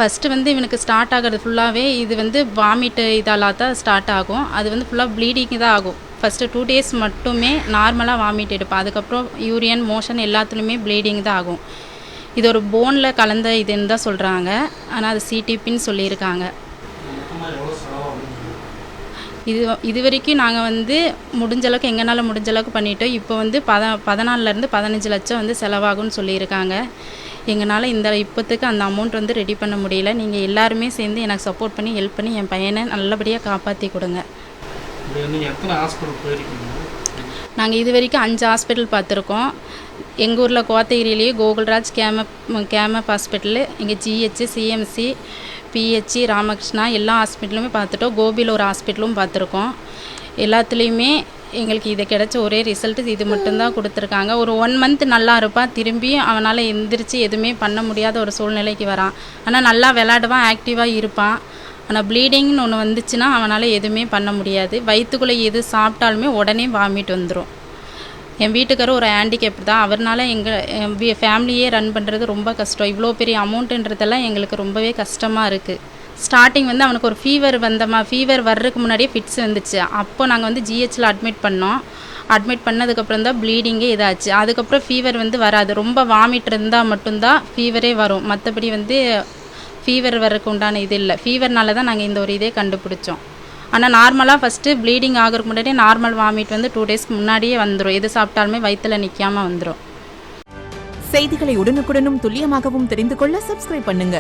First வந்து இவனுக்கு start ஆகிறது ஃபுல்லாகவே இது வந்து வாமிட்டு இதெல்லாம் தான் ஸ்டார்ட் ஆகும். அது வந்து ஃபுல்லாக ப்ளீடிங் தான் ஆகும். ஃபஸ்ட்டு 2 days மட்டுமே நார்மலாக வாமிட் எடுப்பேன். அதுக்கப்புறம் யூரியன் மோஷன் எல்லாத்துலேயுமே ப்ளீடிங் தான் ஆகும். இது ஒரு போனில் கலந்த இதுன்னு தான் சொல்கிறாங்க. ஆனால் அது சிடிபின்னு சொல்லியிருக்காங்க. இது வரைக்கும் நாங்கள் வந்து முடிஞ்ச அளவுக்கு எங்களால் முடிஞ்ச அளவுக்கு பண்ணிட்டோம். இப்போ வந்து 14 15 லட்சம் வந்து செலவாகும்னு சொல்லியிருக்காங்க. எங்களால் இப்போத்துக்கு அந்த அமௌண்ட் வந்து ரெடி பண்ண முடியல. நீங்கள் எல்லாருமே சேர்ந்து எனக்கு சப்போர்ட் பண்ணி ஹெல்ப் பண்ணி என் பையனை நல்லபடியாக காப்பாற்றி கொடுங்க. நாங்கள் இது வரைக்கும் 5 ஹாஸ்பிட்டல் பார்த்துருக்கோம். எங்கள் ஊரில் கோத்தகிரிலேயே கோகுல்ராஜ் கேமப் ஹாஸ்பிட்டலு, இங்கே ஜிஹெச், சிஎம்சி, பிஹெச், ராமகிருஷ்ணா எல்லா ஹாஸ்பிட்டலுமே பார்த்துட்டோம். கோபியில் ஒரு ஹாஸ்பிட்டலும் பார்த்துருக்கோம். எல்லாத்துலேயுமே எங்களுக்கு இது கிடைச்ச ஒரே ரிசல்ட்டு இது மட்டும்தான் கொடுத்துருக்காங்க. ஒரு 1 month நல்லா இருப்பான். திரும்பியும் அவனால் எந்திரிச்சு எதுவுமே பண்ண முடியாத ஒரு சூழ்நிலைக்கு வரான். ஆனால் நல்லா விளாடுவான், ஆக்டிவாக இருப்பான். ஆனால் ப்ளீடிங்னு ஒன்று வந்துச்சுன்னா அவனால் எதுவுமே பண்ண முடியாது. வயிற்றுக்குள்ளே எது சாப்பிட்டாலுமே உடனே வாமிட் வந்துடும். என் வீட்டுக்காரர் ஒரு ஹேண்டிகேப் தான். அவர்னால எங்கள் ஃபேமிலியே ரன் பண்ணுறது ரொம்ப கஷ்டம். இவ்வளோ பெரிய அமௌண்ட்டுன்றதெல்லாம் எங்களுக்கு ரொம்பவே கஷ்டமாக இருக்குது. ஸ்டார்டிங் வந்து அவனுக்கு ஒரு ஃபீவர் ஃபீவர் வர்றதுக்கு முன்னாடியே ஃபிட்ஸ் வந்துச்சு. அப்போ நாங்கள் வந்து ஜிஹெச்சில் அட்மிட் பண்ணோம். அட்மிட் பண்ணதுக்கப்புறம் தான் ப்ளீடிங்கே இதாச்சு. அதுக்கப்புறம் ஃபீவர் வந்து வராது. ரொம்ப வாமிட் இருந்தால் மட்டும்தான் ஃபீவரே வரும். மற்றபடி வந்து ஃபீவர் வர்றதுக்கு உண்டான இது இல்லை. ஃபீவர்னால தான் நாங்கள் இந்த ஒரு இதே கண்டுபிடிச்சோம். ஆனால் நார்மலாக ஃபஸ்ட்டு ப்ளீடிங் ஆகிறதுக்கு முன்னாடியே நார்மல் வாமிட் வந்து 2 daysக்கு முன்னாடியே வந்துடும். எது சாப்பிட்டாலுமே வயிற்றில் நிற்காமல் வந்துடும். செய்திகளை உடனுக்குடனும் துல்லியமாகவும் தெரிந்து கொள்ள சப்ஸ்கிரைப் பண்ணுங்க.